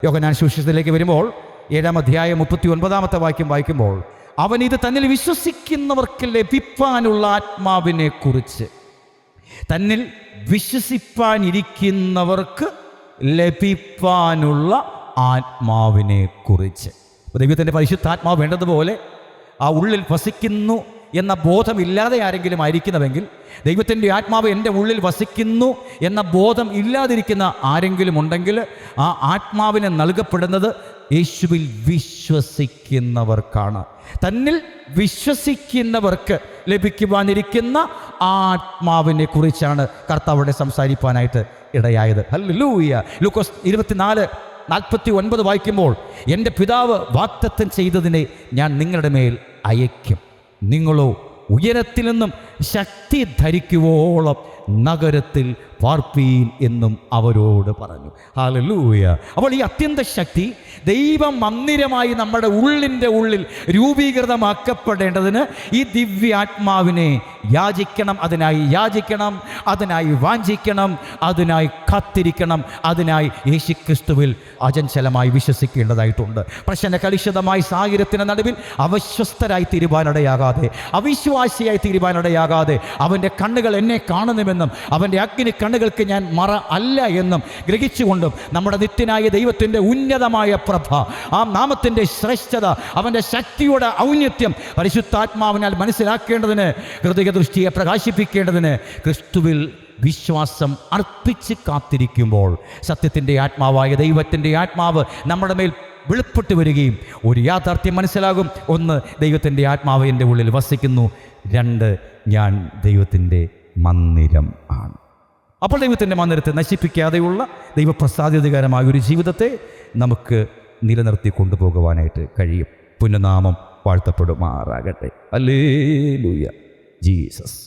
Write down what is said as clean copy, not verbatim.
യോഹന്നാൻ സുവിശേഷത്തിലേക്ക് വരുമ്പോൾ 7-ാം അധ്യായം 39-ാമത്തെ വാക്യം വായിക്കുമ്പോൾ, അവൻ ഇത് തന്നിൽ വിശ്വസിക്കുന്നവർക്ക് ലഭിപ്പാനുള്ള ആത്മാവിനെ കുറിച്ച്, തന്നിൽ വിശ്വസിപ്പാനിരിക്കുന്നവർക്ക് ലഭിപ്പാനുള്ള ആത്മാവിനെ കുറിച്ച്. ദൈവത്തിൻ്റെ പരിശുദ്ധാത്മാവ് വേണ്ടതുപോലെ ആ ഉള്ളിൽ വസിക്കുന്നു എന്ന ബോധമില്ലാതെ ആരെങ്കിലും ആയിരിക്കുന്നുവെങ്കിൽ, ദൈവത്തിൻ്റെ ആത്മാവ് എൻ്റെ ഉള്ളിൽ വസിക്കുന്നു എന്ന ബോധം ഇല്ലാതിരിക്കുന്ന ആരെങ്കിലും ഉണ്ടെങ്കിൽ, ആ ആത്മാവിനെ നൽകപ്പെടുന്നത് യേശുവിൽ വിശ്വസിക്കുന്നവർക്കാണ്. തന്നിൽ വിശ്വസിക്കുന്നവർക്ക് ലഭിക്കുവാനിരിക്കുന്ന ആത്മാവിനെ കുറിച്ചാണ് കർത്താവിടെ സംസാരിപ്പാനായിട്ട് ഇടയായത്. ഹല്ലേലൂയ. ലൂക്കോസ് 24:49 വായിക്കുമ്പോൾ, എൻ്റെ പിതാവ് വാഗ്ദത്തം ചെയ്തതിനെ ഞാൻ നിങ്ങളുടെ മേൽ അയയ്ക്കും, നിങ്ങളോ ഉയരത്തിൽ നിന്നും ശക്തി ധരിക്കുവോളം നഗരത്തിൽ പാർപ്പീൻ എന്നും അവരോട് പറഞ്ഞു. ഹല്ലേലൂയ. അപ്പോൾ ഈ അത്യന്ത ശക്തി ദൈവ മന്ദിരമായി നമ്മുടെ ഉള്ളിൽ രൂപീകൃതമാക്കപ്പെടേണ്ടതിന് ഈ ദിവ്യാത്മാവിനെ യാചിക്കണം, അതിനായി വാഞ്ചിക്കണം, അതിനായി കാത്തിരിക്കണം, അതിനായി യേശുക്രിസ്തുവിൽ അചഞ്ചലമായി വിശ്വസിക്കേണ്ടതായിട്ടുണ്ട്. പ്രശ്ന കലുഷിതമായ സാഹചര്യത്തിന് നടുവിൽ അവിശ്വസ്തരായി തീരുവാനിടയാകാതെ, അവിശ്വാസിയായി തീരുവാനിടയാകാതെ, അവൻ്റെ കണ്ണുകൾ എന്നെ കാണുന്നുവെന്നും അവൻ്റെ അഗ്നി കണ്ണുകൾക്ക് ഞാൻ മറ അല്ല എന്നും ഗ്രഹിച്ചുകൊണ്ടും നമ്മുടെ നിത്യനായ ദൈവത്തിൻ്റെ ഉന്നതമായ പ്രഭ, ആ നാമത്തിൻ്റെ ശ്രേഷ്ഠത, അവൻ്റെ ശക്തിയുടെ ഔന്നത്യം പരിശുദ്ധാത്മാവിനാൽ മനസ്സിലാക്കേണ്ടതിന്, ഹൃദയദൃഷ്ടിയെ പ്രകാശിപ്പിക്കേണ്ടതിന് ക്രിസ്തുവിൽ വിശ്വാസം അർപ്പിച്ച് കാത്തിരിക്കുമ്പോൾ സത്യത്തിൻ്റെ ആത്മാവായ ദൈവത്തിൻ്റെ ആത്മാവ് നമ്മുടെ മേൽ വെളിപ്പെട്ട് വരികയും ഒരു യാഥാർത്ഥ്യം മനസ്സിലാകും. 1, ദൈവത്തിൻ്റെ ആത്മാവ് എൻ്റെ ഉള്ളിൽ വസിക്കുന്നു. 2, ഞാൻ ദൈവത്തിൻ്റെ മന്ദിരം ആണ്. അപ്പോൾ ദൈവത്തിൻ്റെ മന്ദിരത്തെ നശിപ്പിക്കാതെയുള്ള ദൈവപ്രസാദിതകരമായ ഒരു ജീവിതത്തെ നമുക്ക് നിലനിർത്തി കൊണ്ടുപോകുവാനായിട്ട് കഴിയും. പുണ്യനാമം വാഴ്ത്തപ്പെടുമാറാകട്ടെ. ഹല്ലേലൂയ. ജീസസ്.